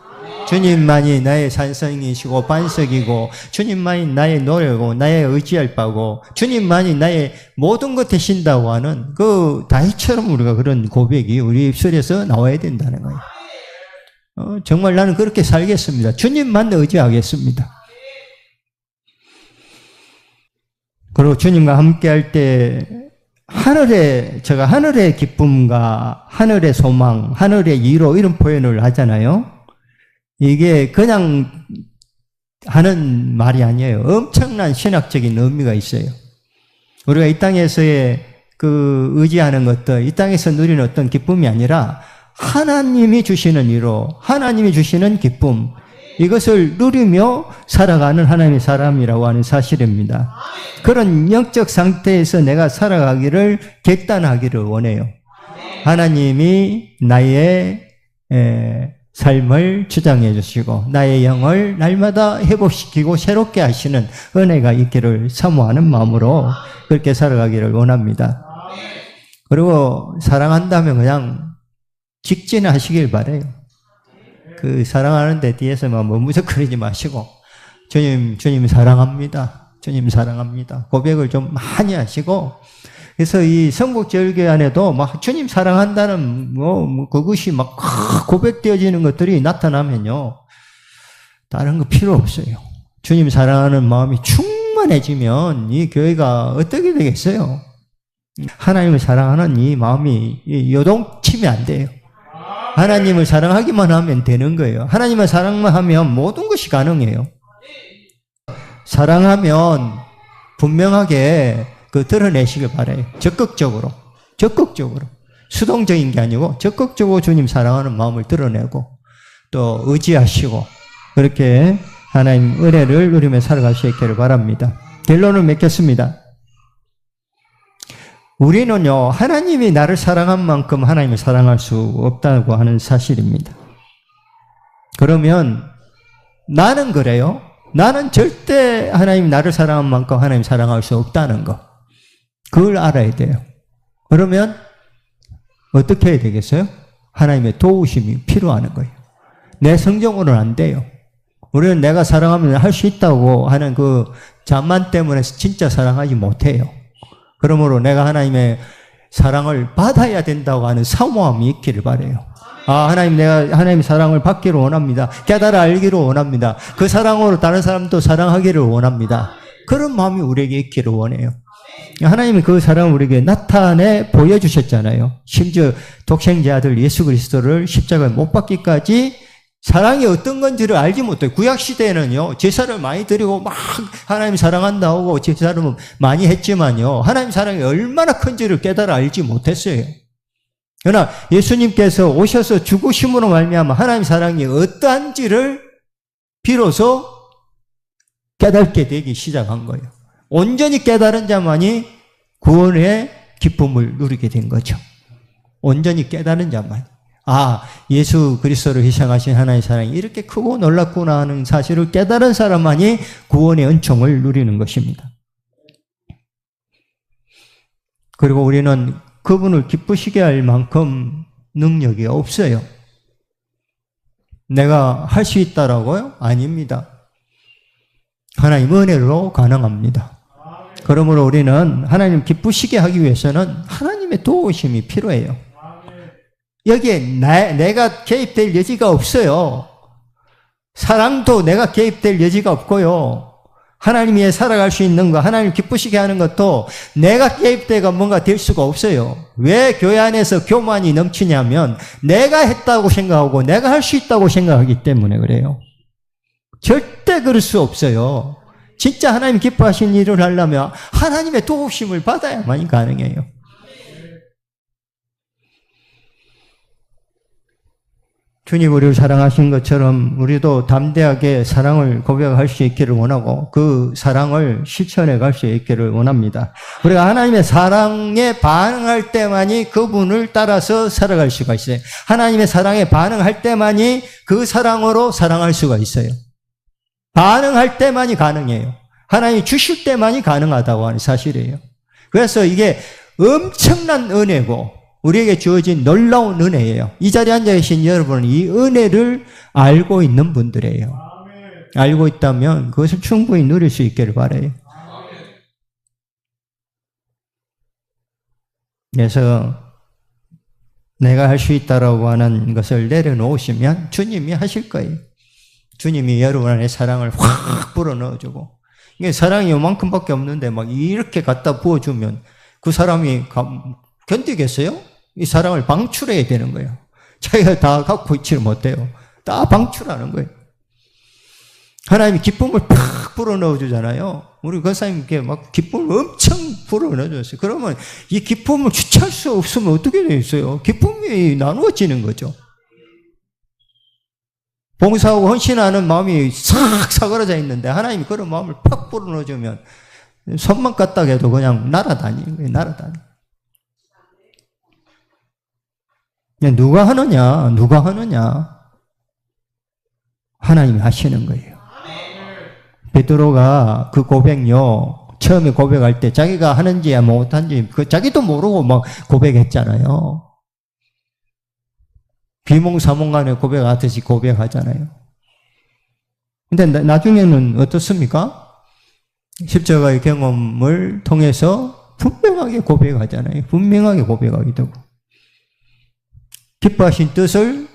주님만이 나의 산성이시고 반석이고, 주님만이 나의 노래고 나의 의지할 바고, 주님만이 나의 모든 것 되신다고 하는 그 다윗처럼 우리가 그런 고백이 우리 입술에서 나와야 된다는 거예요. 정말 나는 그렇게 살겠습니다. 주님만 의지하겠습니다. 그리고 주님과 함께 할 때 제가 하늘의 기쁨과 하늘의 소망, 하늘의 위로 이런 표현을 하잖아요. 이게 그냥 하는 말이 아니에요. 엄청난 신학적인 의미가 있어요. 우리가 이 땅에서의 그 의지하는 것들, 이 땅에서 누리는 어떤 기쁨이 아니라 하나님이 주시는 위로, 하나님이 주시는 기쁨, 이것을 누리며 살아가는 하나님의 사람이라고 하는 사실입니다. 그런 영적 상태에서 내가 살아가기를 결단하기를 원해요. 하나님이 나의 삶을 주장해 주시고 나의 영을 날마다 회복시키고 새롭게 하시는 은혜가 있기를 사모하는 마음으로 그렇게 살아가기를 원합니다. 그리고 사랑한다면 그냥 직진하시길 바라요. 그 사랑하는데 뒤에서만 머무적거리지 마시고 주님 사랑합니다. 주님 사랑합니다. 고백을 좀 많이 하시고, 그래서 이 성국절개 안에도 막 주님 사랑한다는 그것이 막 고백되어지는 것들이 나타나면요, 다른 거 필요 없어요. 주님 사랑하는 마음이 충만해지면 이 교회가 어떻게 되겠어요? 하나님을 사랑하는 이 마음이 요동치면 안 돼요. 하나님을 사랑하기만 하면 되는 거예요. 하나님을 사랑만 하면 모든 것이 가능해요. 사랑하면 분명하게 드러내시길 바라요. 적극적으로. 수동적인 게 아니고 적극적으로 주님 사랑하는 마음을 드러내고 또 의지하시고 그렇게 하나님 은혜를 누리며 살아갈 수 있기를 바랍니다. 결론을 맺겠습니다. 우리는요, 하나님이 나를 사랑한 만큼 하나님을 사랑할 수 없다고 하는 사실입니다. 그러면 나는 그래요. 나는 절대 하나님 나를 사랑한 만큼 하나님 사랑할 수 없다는 거. 그걸 알아야 돼요. 그러면 어떻게 해야 되겠어요? 하나님의 도우심이 필요한 거예요. 내 성정으로는 안 돼요. 우리는 내가 사랑하면 할 수 있다고 하는 그 자만 때문에 진짜 사랑하지 못해요. 그러므로 내가 하나님의 사랑을 받아야 된다고 하는 사모함이 있기를 바라요. 내가 하나님의 사랑을 받기를 원합니다. 깨달아 알기를 원합니다. 그 사랑으로 다른 사람도 사랑하기를 원합니다. 그런 마음이 우리에게 있기를 원해요. 하나님이 그 사랑을 우리에게 나타내 보여주셨잖아요. 심지어 독생자 아들 예수 그리스도를 십자가에 못 박기까지 사랑이 어떤 건지를 알지 못해요. 구약시대에는요, 제사를 많이 드리고 막 하나님 사랑한다고 제사를 많이 했지만요, 하나님 사랑이 얼마나 큰지를 깨달아 알지 못했어요. 그러나 예수님께서 오셔서 죽으심으로 말미암아 하나님 사랑이 어떠한지를 비로소 깨닫게 되기 시작한 거예요. 온전히 깨달은 자만이 구원의 기쁨을 누리게 된 거죠. 온전히 깨달은 자만. 예수 그리스도를 희생하신 하나님의 사랑이 이렇게 크고 놀랍구나 하는 사실을 깨달은 사람만이 구원의 은총을 누리는 것입니다. 그리고 우리는 그분을 기쁘시게 할 만큼 능력이 없어요. 내가 할 수 있다라고요? 아닙니다. 하나님 은혜로 가능합니다. 그러므로 우리는 하나님 기쁘시게 하기 위해서는 하나님의 도우심이 필요해요. 여기에 내가 개입될 여지가 없어요. 사랑도 내가 개입될 여지가 없고요. 하나님 위에 살아갈 수 있는 거, 하나님 기쁘시게 하는 것도 내가 개입되가 뭔가 될 수가 없어요. 왜 교회 안에서 교만이 넘치냐면 내가 했다고 생각하고 내가 할 수 있다고 생각하기 때문에 그래요. 절대 그럴 수 없어요. 진짜 하나님 기뻐하신 일을 하려면 하나님의 도우심을 받아야만 가능해요. 주님 우리를 사랑하신 것처럼 우리도 담대하게 사랑을 고백할 수 있기를 원하고 그 사랑을 실천해 갈 수 있기를 원합니다. 우리가 하나님의 사랑에 반응할 때만이 그분을 따라서 살아갈 수가 있어요. 하나님의 사랑에 반응할 때만이 그 사랑으로 사랑할 수가 있어요. 반응할 때만이 가능해요. 하나님이 주실 때만이 가능하다고 하는 사실이에요. 그래서 이게 엄청난 은혜고 우리에게 주어진 놀라운 은혜예요. 이 자리에 앉아 계신 여러분은 이 은혜를 알고 있는 분들이에요. 알고 있다면 그것을 충분히 누릴 수 있기를 바라요. 그래서 내가 할 수 있다라고 하는 것을 내려놓으시면 주님이 하실 거예요. 주님이 여러분 안에 사랑을 확 불어넣어주고 이게 사랑이 요만큼밖에 없는데 막 이렇게 갖다 부어주면 그 사람이 견디겠어요? 이 사랑을 방출해야 되는 거예요. 자기가 다 갖고 있지를 못해요. 다 방출하는 거예요. 하나님이 기쁨을 팍 불어넣어 주잖아요. 우리 권사님께 막 기쁨을 엄청 불어넣어 줬어요. 그러면 이 기쁨을 주체할 수 없으면 어떻게 되겠어요? 기쁨이 나누어지는 거죠. 봉사하고 헌신하는 마음이 싹 사그라져 있는데 하나님이 그런 마음을 팍 불어넣어 주면 손만 까딱 해도 그냥 날아다니는 거예요. 날아다니는. 누가 하느냐? 누가 하느냐? 하나님이 하시는 거예요. 베드로가 그 고백요, 처음에 고백할 때 자기가 하는지 못하는지 자기도 모르고 막 고백했잖아요. 비몽사몽간에 고백하듯이 고백하잖아요. 근데 나중에는 어떻습니까? 십자가의 경험을 통해서 분명하게 고백하잖아요. 분명하게 고백하게 되고. 기뻐하신 뜻을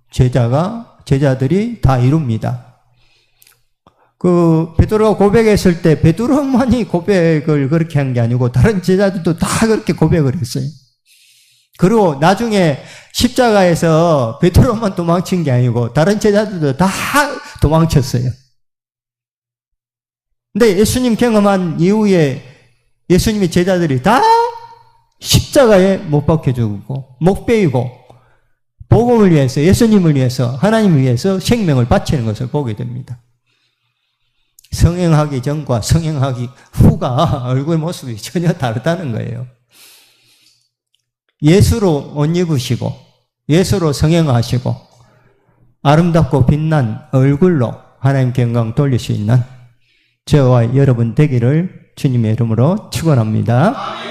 제자들이 다 이룹니다. 베드로가 고백했을 때 베드로만이 고백을 그렇게 한 게 아니고 다른 제자들도 다 그렇게 고백을 했어요. 그리고 나중에 십자가에서 베드로만 도망친 게 아니고 다른 제자들도 다 도망쳤어요. 근데 예수님 경험한 이후에 예수님의 제자들이 다 십자가에 못 박혀 죽고 못 베이고 복음을 위해서, 예수님을 위해서, 하나님을 위해서 생명을 바치는 것을 보게 됩니다. 성행하기 전과 성행하기 후가 얼굴 모습이 전혀 다르다는 거예요. 예수로 옷 입으시고 예수로 성행하시고 아름답고 빛난 얼굴로 하나님께 영광 돌릴 수 있는 저와 여러분 되기를 주님의 이름으로 축원합니다.